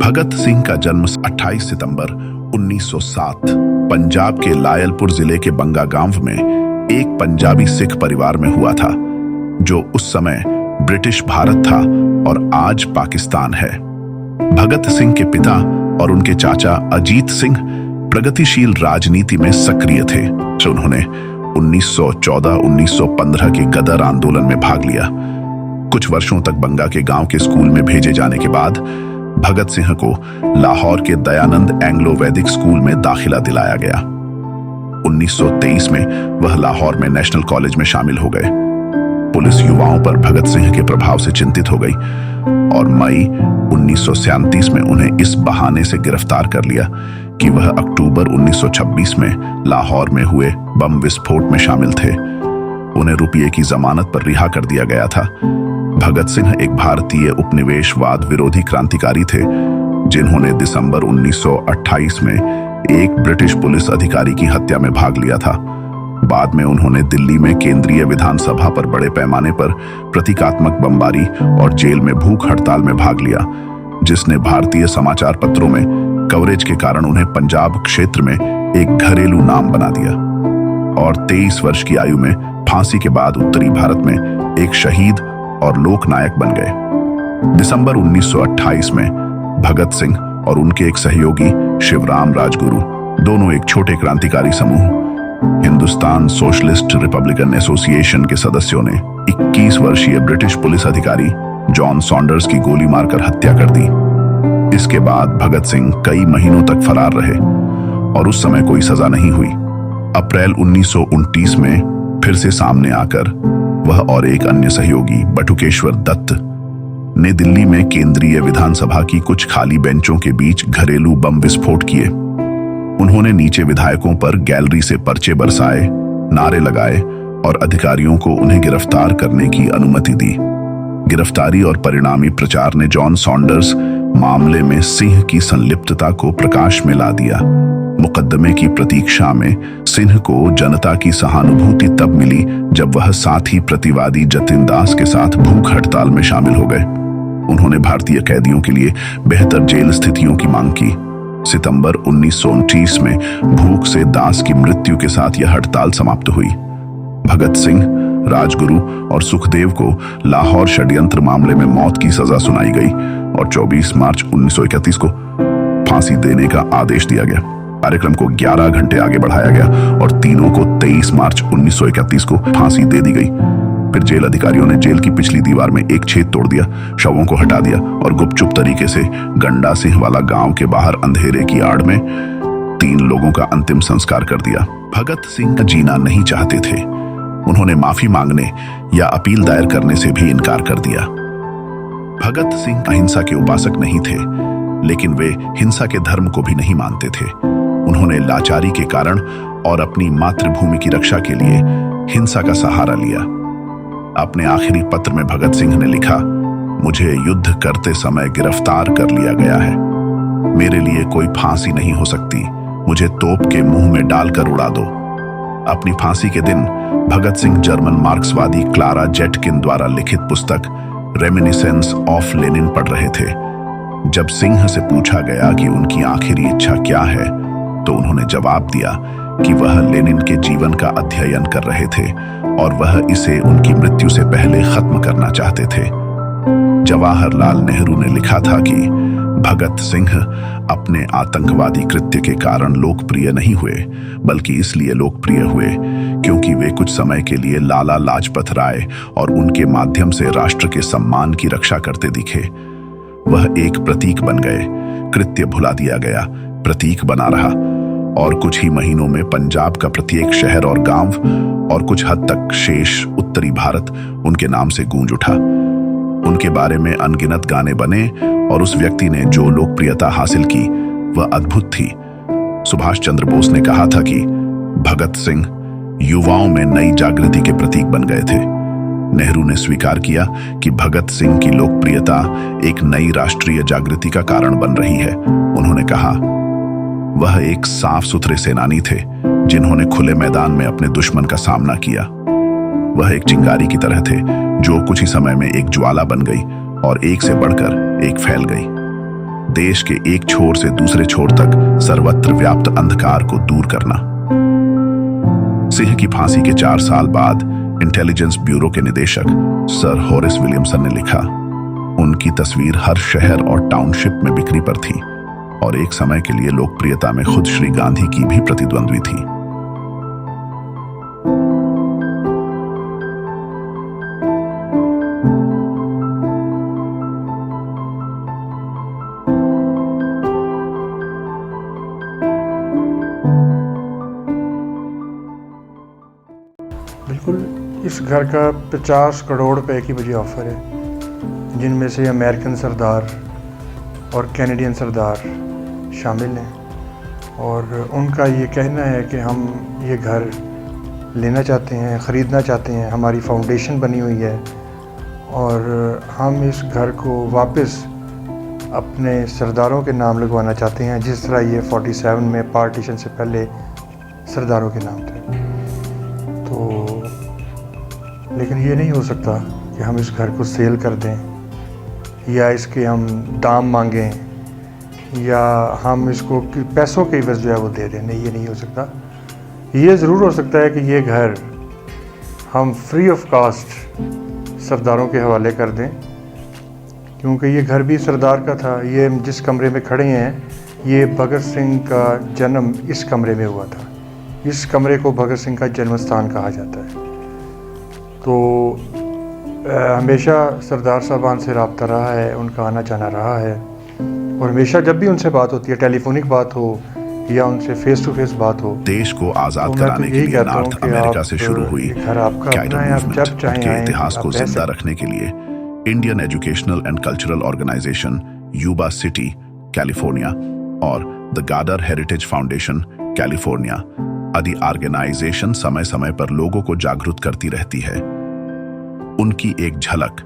भगत सिंह का जन्म 28 सितंबर 1907 पंजाब के लायलपुर जिले के बंगा गांव में एक पंजाबी सिख परिवार में हुआ था, जो उस समय ब्रिटिश भारत था और आज पाकिस्तान है। भगत सिंह के पिता और उनके चाचा अजीत सिंह प्रगतिशील राजनीति में सक्रिय थे। उन्होंने 1914-1915 के गदर आंदोलन में भाग लिया। कुछ वर्षों तक बंगा के गांव के स्कूल में भेजे जाने के बाद भगत सिंह को लाहौर के दयानंद एंग्लो वैदिक स्कूल में दाखिला दिलाया गया। 1923 में वह लाहौर में नेशनल कॉलेज में शामिल हो गए। पुलिस युवाओं पर भगत सिंह के प्रभाव से चिंतित हो गई और मई 1937 में उन्हें इस बहाने से गिरफ्तार कर लिया कि वह अक्टूबर 1926 में लाहौर में हुए बम विस्फोट में शामिल थे। उन्हें रुपये की जमानत पर रिहा कर दिया गया था। भगत सिंह एक भारतीय उपनिवेशवाद विरोधी क्रांतिकारी थे, जिन्होंने दिसंबर 1928 में एक ब्रिटिश पुलिस अधिकारी की हत्या में भाग लिया था। बाद में उन्होंने दिल्ली में केंद्रीय विधानसभा पर बड़े पैमाने पर प्रतीकात्मक बमबारी और जेल में भूख हड़ताल में भाग लिया, जिसने भारतीय समाचार पत्रों में कवरेज के कारण उन्हें पंजाब क्षेत्र में एक घरेलू नाम बना दिया और 23 वर्ष की आयु में फांसी के बाद उत्तरी भारत में एक शहीद और लोकनायक बन गए। दिसंबर 1928 में भगत सिंह और उनके एक सहयोगी शिवराम राजगुरु, दोनों एक छोटे क्रांतिकारी समूह हिंदुस्तान सोशलिस्ट रिपब्लिकन एसोसिएशन के सदस्यों ने 21 वर्षीय ब्रिटिश पुलिस अधिकारी जॉन सॉन्डर्स की गोली मारकर हत्या कर दी। इसके बाद भगत सिंह कई महीनों तक फरार रहे और उस समय कोई सजा नहीं हुई। अप्रैल 1929 में फिर से सामने आकर वह और एक अन्य सहयोगी बटुकेश्वर दत्त ने दिल्ली में केंद्रीय विधानसभा की कुछ खाली बेंचों के बीच घरेलू बम विस्फोट किए। उन्होंने नीचे विधायकों पर गैलरी से पर्चे बरसाए, नारे लगाए और अधिकारियों को उन्हें गिरफ्तार करने की अनुमति दी। गिरफ्तारी और परिणामी प्रचार ने जॉन सॉन्डर्स मामले में सिंह की संलिप्तता को प्रकाश में ला दिया। मुकदमे की प्रतीक्षा में सिंह को जनता की सहानुभूति तब मिली जब वह साथी प्रतिवादी जतिन दास के साथ भूख हड़ताल में शामिल हो गए। उन्होंने भारतीय कैदियों के लिए बेहतर जेल स्थितियों की मांग की। सितंबर 1929 में भूख से दास की मृत्यु के साथ यह हड़ताल समाप्त हुई। भगत सिंह, राजगुरु और सुखदेव को लाहौर षड्यंत्र मामले में मौत की सजा सुनाई गई और 24 मार्च 1931 को फांसी देने का आदेश दिया गया। कार्यक्रम को 11 घंटे आगे बढ़ाया गया और तीनों को 23 मार्च 1931 को फांसी दे दी गई। फिर जेल अधिकारियों ने जेल की पिछली दीवार में एक छेद तोड़ दिया, शवों को हटा दिया और गुपचुप तरीके से गंडा सिंह वाला गांव के बाहर अंधेरे की आड़ में 3 लोगों का अंतिम संस्कार कर दिया। भगत सिंह जीना नहीं चाहते थे। उन्होंने माफी मांगने या अपील दायर करने से भी इनकार कर दिया। भगत सिंह अहिंसा के उपासक नहीं थे, लेकिन वे हिंसा के धर्म को भी नहीं मानते थे। उन्होंने लाचारी के कारण और अपनी मातृभूमि की रक्षा के लिए हिंसा का सहारा लिया। अपने आखिरी पत्र में भगत सिंह ने लिखा, मुझे युद्ध करते समय गिरफ्तार कर लिया गया है। मेरे लिए कोई फांसी नहीं हो सकती। मुझे तोप के मुंह में डालकर उड़ा दो। अपनी फांसी के दिन भगत सिंह जर्मन मार्क्सवादी क्लारा जेटकिन द्वारा लिखित पुस्तक रेमिनिसेंस ऑफ लेनिन पढ़ रहे थे। जब सिंह से पूछा गया कि उनकी आखिरी इच्छा क्या है, तो उन्होंने जवाब दिया कि वह लेनिन के जीवन का अध्ययन कर रहे थे और वह इसे उनकी मृत्यु से पहले खत्म करना चाहते थे। जवाहरलाल नेहरू ने लिखा था कि भगत सिंह अपने आतंकवादी कृत्य के कारण लोकप्रिय नहीं हुए, बल्कि इसलिए लोकप्रिय हुए क्योंकि वे कुछ समय के लिए लाला लाजपत राय और उनके माध्यम से राष्ट्र के सम्मान की रक्षा करते दिखे। वह एक प्रतीक बन गए। कृत्य भुला दिया गया, प्रतीक बना रहा। और कुछ ही महीनों में पंजाब का प्रत्येक शहर और गांव और कुछ हद तक शेष उत्तरी भारत उनके नाम से गूंज उठा। उनके बारे में अनगिनत गाने बने और उस व्यक्ति ने जो लोकप्रियता हासिल की वह अद्भुत थी। सुभाष चंद्र बोस ने कहा था कि भगत सिंह युवाओं में नई जागृति के प्रतीक बन गए थे। नेहरू ने स्वीकार किया कि भगत सिंह की लोकप्रियता एक नई राष्ट्रीय जागृति का कारण बन रही है। उन्होंने कहा, वह एक साफ सुथरे सेनानी थे जिन्होंने खुले मैदान में अपने दुश्मन का सामना किया। वह एक चिंगारी की तरह थे जो कुछ ही समय में एक ज्वाला बन गई और एक से बढ़कर एक फैल गई। देश के एक छोर से दूसरे छोर तक सर्वत्र व्याप्त अंधकार को दूर करना। सिंह की फांसी के 4 साल बाद इंटेलिजेंस ब्यूरो के निदेशक सर हॉरिस विलियमसन ने लिखा, उनकी तस्वीर हर शहर और टाउनशिप में बिक्री पर थी और एक समय के लिए लोकप्रियता में खुद श्री गांधी की भी प्रतिद्वंद्वी थी। बिल्कुल, इस घर का 50 करोड़ रुपए की मुझे ऑफ़र है, जिनमें से अमेरिकन सरदार और कैनेडियन सरदार शामिल हैं। और उनका ये कहना है कि हम ये घर लेना चाहते हैं, ख़रीदना चाहते हैं। हमारी फाउंडेशन बनी हुई है और हम इस घर को वापस अपने सरदारों के नाम लगवाना चाहते हैं, जिस तरह ये 47 में पार्टीशन से पहले सरदारों के नाम थे। तो लेकिन ये नहीं हो सकता कि हम इस घर को सेल कर दें या इसके हम दाम मांगें या हम इसको पैसों के एवज़ जो है वो दे दें। नहीं, ये नहीं हो सकता। ये ज़रूर हो सकता है कि ये घर हम फ्री ऑफ कास्ट सरदारों के हवाले कर दें, क्योंकि ये घर भी सरदार का था। ये जिस कमरे में खड़े हैं, ये भगत सिंह का जन्म इस कमरे में हुआ था। इस कमरे को भगत सिंह का जन्म स्थान कहा जाता है। तो हमेशा सरदार साहबान से रब्ता रहा है, उनका आना जाना रहा है और हमेशा जब भी उनसे बात होती है, टेलीफोनिक बात हो या उनसे फेस टू फेस बात हो। देश को आजाद कराने के लिए नॉर्थ अमेरिका से शुरू हुई के इतिहास को जिंदा रखने के लिए Indian educational and cultural organization Yuba City California और the Gadar heritage foundation California आदि ऑर्गेनाइजेशन समय समय पर लोगों को जागरूक करती रहती है। उनकी एक झलक